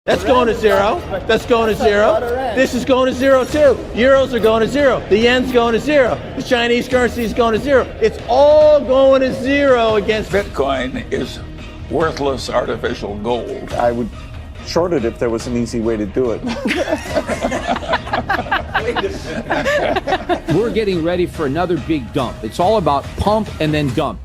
That's going to zero. That's going to zero. This is going to zero too. Euros are going to zero. The yen's going to zero. The Chinese currency is going to zero. It's all going to zero against Bitcoin is worthless artificial gold. I would short it if there was an easy way to do it. We're getting ready for another big dump. It's all about pump and then dump.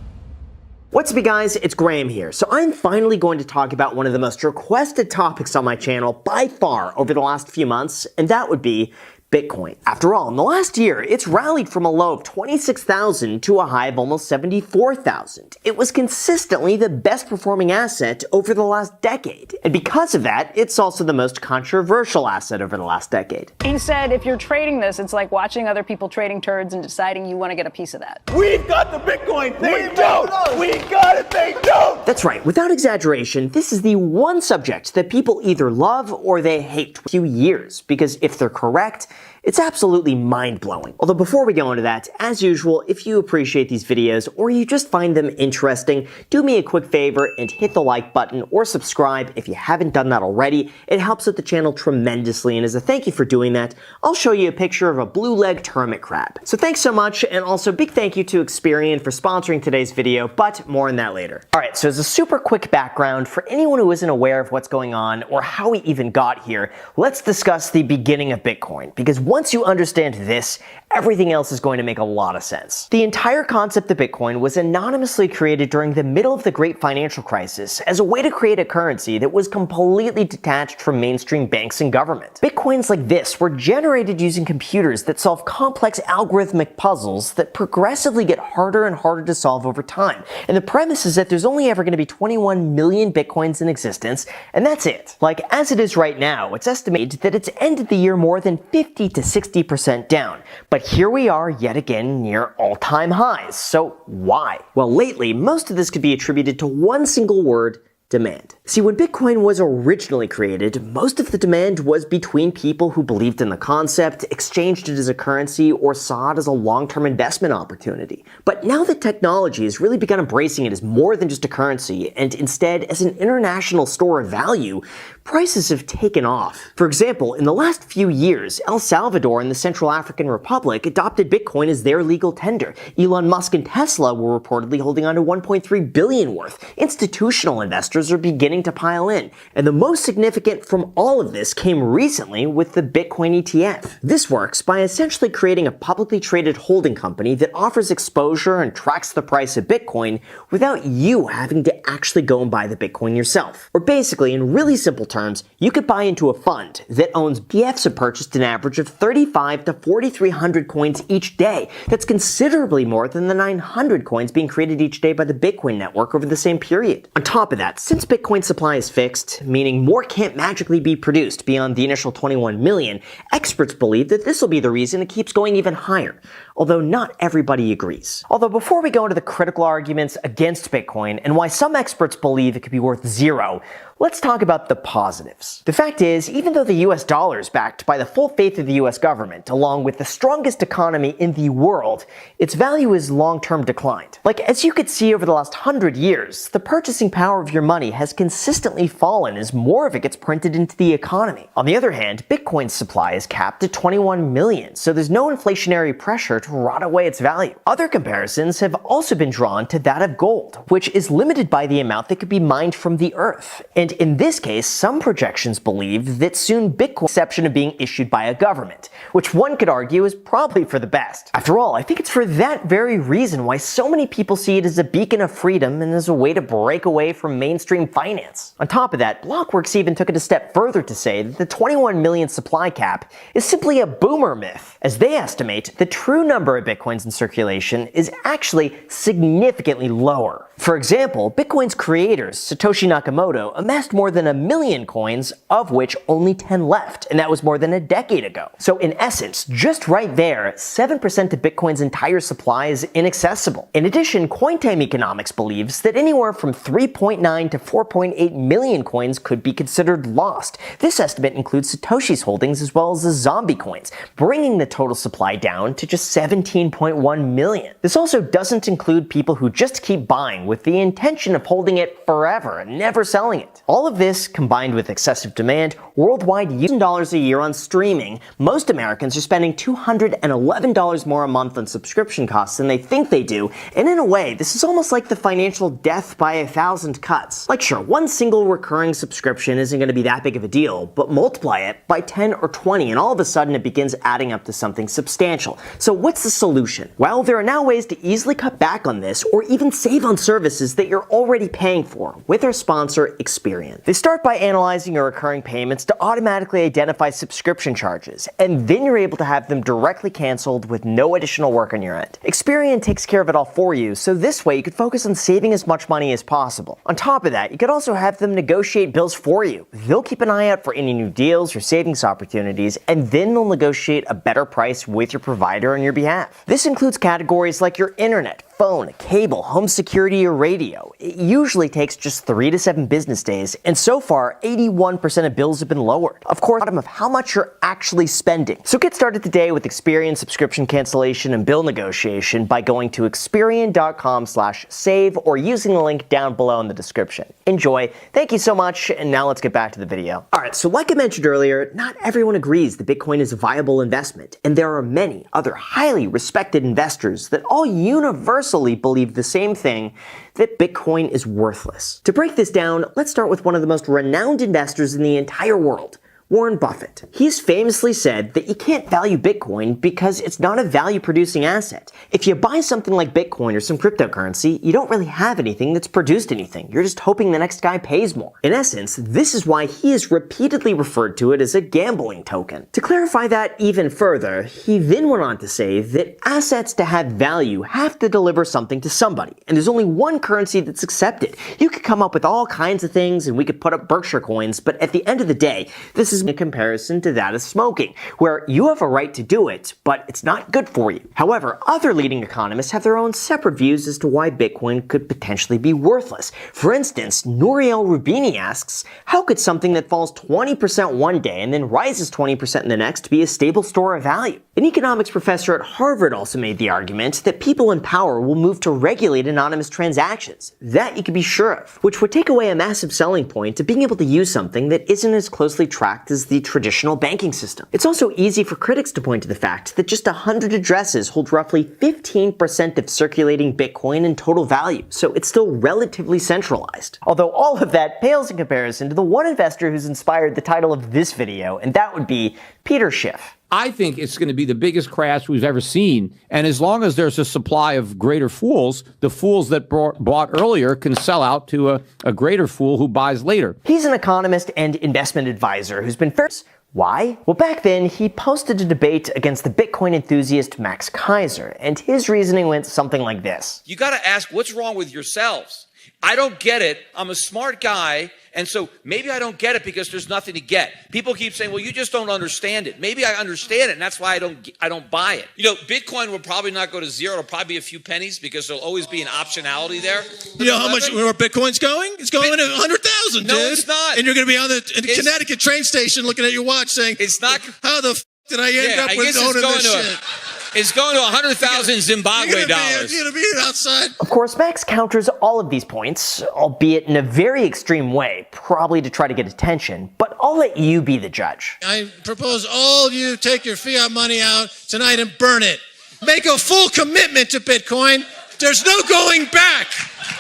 What's up, you guys? It's Graham here. So I'm finally going to talk about one of the most requested topics on my channel by far over the last few months, and that would be Bitcoin. After all, in the last year, it's rallied from a low of 26,000 to a high of almost 74,000. It was consistently the best performing asset over the last decade. And because of that, it's also the most controversial asset over the last decade. He said if you're trading this, it's like watching other people trading turds and deciding you want to get a piece of that. We've got the Bitcoin. They don't. We got it. They don't. That's right. Without exaggeration, this is the one subject that people either love or they hate for a few years, because if they're correct, it's absolutely mind-blowing. Although before we go into that, as usual, if you appreciate these videos or you just find them interesting, do me a quick favor and hit the like button or subscribe if you haven't done that already. It helps out the channel tremendously, and as a thank you for doing that, I'll show you a picture of a blue-legged hermit crab. So thanks so much, and also big thank you to Experian for sponsoring today's video, but more on that later. Alright, so as a super quick background, for anyone who isn't aware of what's going on or how we even got here, let's discuss the beginning of Bitcoin, because once you understand this, everything else is going to make a lot of sense. The entire concept of Bitcoin was anonymously created during the middle of the Great Financial Crisis as a way to create a currency that was completely detached from mainstream banks and government. Bitcoins like this were generated using computers that solve complex algorithmic puzzles that progressively get harder and harder to solve over time. And the premise is that there's only ever going to be 21 million Bitcoins in existence, and that's it. Like, as it is right now, it's estimated that it's ended the year more than 50 to 60% down. But here we are yet again near all-time highs. So why? Well, lately, most of this could be attributed to one single word: demand. See, when Bitcoin was originally created, most of the demand was between people who believed in the concept, exchanged it as a currency, or saw it as a long-term investment opportunity. But now that technology has really begun embracing it as more than just a currency, and instead as an international store of value, prices have taken off. For example, in the last few years, El Salvador and the Central African Republic adopted Bitcoin as their legal tender. Elon Musk and Tesla were reportedly holding on to $1.3 billion worth. Institutional investors are beginning to pile in, and the most significant from all of this came recently with the Bitcoin ETF. This works by essentially creating a publicly traded holding company that offers exposure and tracks the price of Bitcoin without you having to actually go and buy the Bitcoin yourself. Or basically, in really simple terms, you could buy into a fund that owns ETFs have purchased an average of 3,500 to 4,300 coins each day. That's considerably more than the 900 coins being created each day by the Bitcoin network over the same period. On top of that, since Bitcoin's supply is fixed, meaning more can't magically be produced beyond the initial 21 million, experts believe that this will be the reason it keeps going even higher, although not everybody agrees. Although before we go into the critical arguments against Bitcoin and why some experts believe it could be worth zero, let's talk about the positives. The fact is, even though the US dollar is backed by the full faith of the US government, along with the strongest economy in the world, its value is long-term declined. Like, as you could see over the last 100 years, the purchasing power of your money has consistently fallen as more of it gets printed into the economy. On the other hand, Bitcoin's supply is capped at 21 million, so there's no inflationary pressure to rot away its value. Other comparisons have also been drawn to that of gold, which is limited by the amount that could be mined from the earth. And in this case, some projections believe that soon Bitcoin's exception of being issued by a government, which one could argue is probably for the best. After all, I think it's for that very reason why so many people see it as a beacon of freedom and as a way to break away from mainstream finance. On top of that, Blockworks even took it a step further to say that the 21 million supply cap is simply a boomer myth, as they estimate the true number of Bitcoins in circulation is actually significantly lower. For example, Bitcoin's creators, Satoshi Nakamoto, amassed more than 1 million coins, of which only 10 left, and that was more than a decade ago. So in essence, just right there, 7% of Bitcoin's entire supply is inaccessible. In addition, Cointime Economics believes that anywhere from 3.9 to 4.8 million coins could be considered lost. This estimate includes Satoshi's holdings as well as the zombie coins, bringing the total supply down to just 17.1 million. This also doesn't include people who just keep buying with the intention of holding it forever and never selling it. All of this, combined with excessive demand, worldwide using dollars a year on streaming, most Americans are spending $211 more a month on subscription costs than they think they do, and in a way, this is almost like the financial death by 1,000 cuts. Like sure, one single recurring subscription isn't going to be that big of a deal, but multiply it by 10 or 20 and all of a sudden it begins adding up to something substantial. So what's the solution? Well, there are now ways to easily cut back on this or even save on services that you're already paying for with our sponsor, Experian. They start by analyzing your recurring payments to automatically identify subscription charges, and then you're able to have them directly canceled with no additional work on your end. Experian takes care of it all for you, so this way you could focus on saving as much money as possible. On top of that, you could also have them negotiate bills for you. They'll keep an eye out for any new deals or savings opportunities, and then they'll negotiate a better price with your provider on your behalf. This includes categories like your internet, phone, cable, home security, or radio. It usually takes just 3 to 7 business days, and so far, 81% of bills have been lowered. Of course, of how much you're actually spending. So get started today with Experian subscription cancellation and bill negotiation by going to Experian.com/save or using the link down below in the description. Enjoy. Thank you so much, and now let's get back to the video. Alright, so like I mentioned earlier, not everyone agrees that Bitcoin is a viable investment, and there are many other highly respected investors that all universally believe the same thing, that Bitcoin is worthless. To break this down, let's start with one of the most renowned investors in the entire world, Warren Buffett. He's famously said that you can't value Bitcoin because it's not a value-producing asset. If you buy something like Bitcoin or some cryptocurrency, you don't really have anything that's produced anything. You're just hoping the next guy pays more. In essence, this is why he has repeatedly referred to it as a gambling token. To clarify that even further, he then went on to say that assets to have value have to deliver something to somebody, and there's only one currency that's accepted. You could come up with all kinds of things and we could put up Berkshire coins, but at the end of the day, this is in comparison to that of smoking, where you have a right to do it, but it's not good for you. However, other leading economists have their own separate views as to why Bitcoin could potentially be worthless. For instance, Nouriel Rubini asks, how could something that falls 20% one day and then rises 20% in the next be a stable store of value? An economics professor at Harvard also made the argument that people in power will move to regulate anonymous transactions. That you can be sure of, which would take away a massive selling point to being able to use something that isn't as closely tracked as the traditional banking system. It's also easy for critics to point to the fact that just 100 addresses hold roughly 15% of circulating Bitcoin in total value, so it's still relatively centralized. Although all of that pales in comparison to the one investor who's inspired the title of this video, and that would be Peter Schiff. I think it's going to be the biggest crash we've ever seen. And as long as there's a supply of greater fools, the fools that bought earlier can sell out to a greater fool who buys later. He's an economist and investment advisor who's been first. Why? Well, back then, he posted a debate against the Bitcoin enthusiast Max Kaiser, and his reasoning went something like this. You got to ask, what's wrong with yourselves? I don't get it. I'm a smart guy. And so maybe I don't get it because there's nothing to get. People keep saying, well, you just don't understand it. Maybe I understand it, and that's why I don't buy it. You know, Bitcoin will probably not go to zero. It'll probably be a few pennies because there'll always be an optionality there. You know how much where Bitcoin's going? It's going to 100,000, dude. No, it's not. And you're going to be on the Connecticut train station looking at your watch saying, it's not. How the did I end up with owning this shit? It's going to 100,000 Zimbabwe dollars. You're going to be outside. Of course, Max counters all of these points, albeit in a very extreme way, probably to try to get attention, but I'll let you be the judge. I propose all you take your fiat money out tonight and burn it. Make a full commitment to Bitcoin. There's no going back.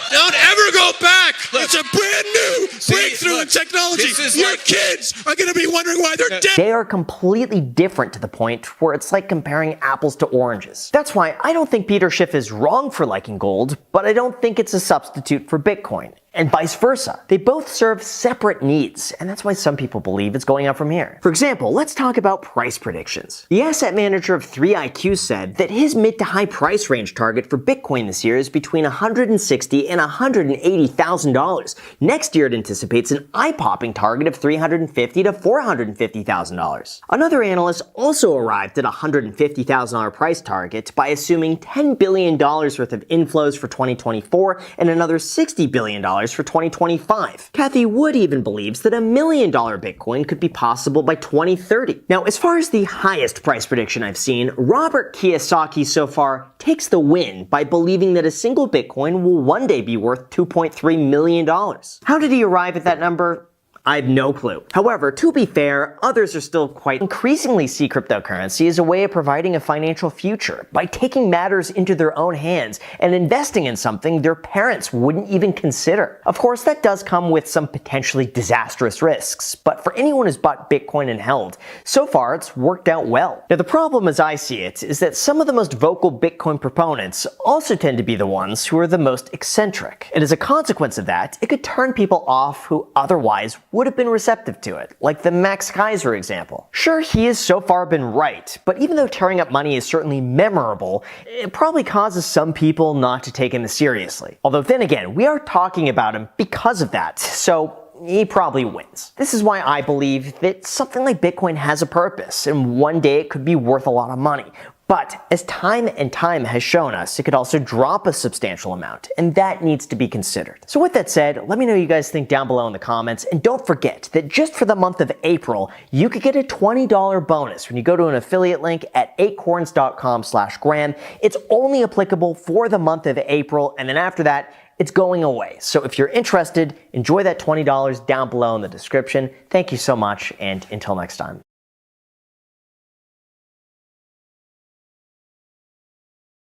Don't ever go back. Look, it's a brand new breakthrough in technology. Your kids are going to be wondering why they're dead. They are completely different to the point where it's like comparing apples to oranges. That's why I don't think Peter Schiff is wrong for liking gold, but I don't think it's a substitute for Bitcoin. And vice versa. They both serve separate needs, and that's why some people believe it's going up from here. For example, let's talk about price predictions. The asset manager of 3iQ said that his mid to high price range target for Bitcoin this year is between $160,000 and $180,000. Next year it anticipates an eye-popping target of $350,000 to $450,000. Another analyst also arrived at a $150,000 price target by assuming $10 billion worth of inflows for 2024 and another $60 billion for 2025. Kathy Wood even believes that $1 million Bitcoin could be possible by 2030. Now, as far as the highest price prediction I've seen, Robert Kiyosaki so far takes the win by believing that a single Bitcoin will one day be worth $2.3 million. How did he arrive at that number? I have no clue. However, to be fair, others are still quite increasingly see cryptocurrency as a way of providing a financial future by taking matters into their own hands and investing in something their parents wouldn't even consider. Of course, that does come with some potentially disastrous risks, but for anyone who's bought Bitcoin and held, so far it's worked out well. Now, the problem as I see it is that some of the most vocal Bitcoin proponents also tend to be the ones who are the most eccentric. And as a consequence of that, it could turn people off who otherwise would have been receptive to it, like the Max Kaiser example. Sure, he has so far been right, but even though tearing up money is certainly memorable, it probably causes some people not to take him as seriously. Although then again, we are talking about him because of that, so he probably wins. This is why I believe that something like Bitcoin has a purpose, and one day it could be worth a lot of money. But as time and time has shown us, it could also drop a substantial amount, and that needs to be considered. So with that said, let me know what you guys think down below in the comments, and don't forget that just for the month of April, you could get a $20 bonus when you go to an affiliate link at acorns.com/Graham. It's only applicable for the month of April, and then after that, it's going away. So if you're interested, enjoy that $20 down below in the description. Thank you so much, and until next time.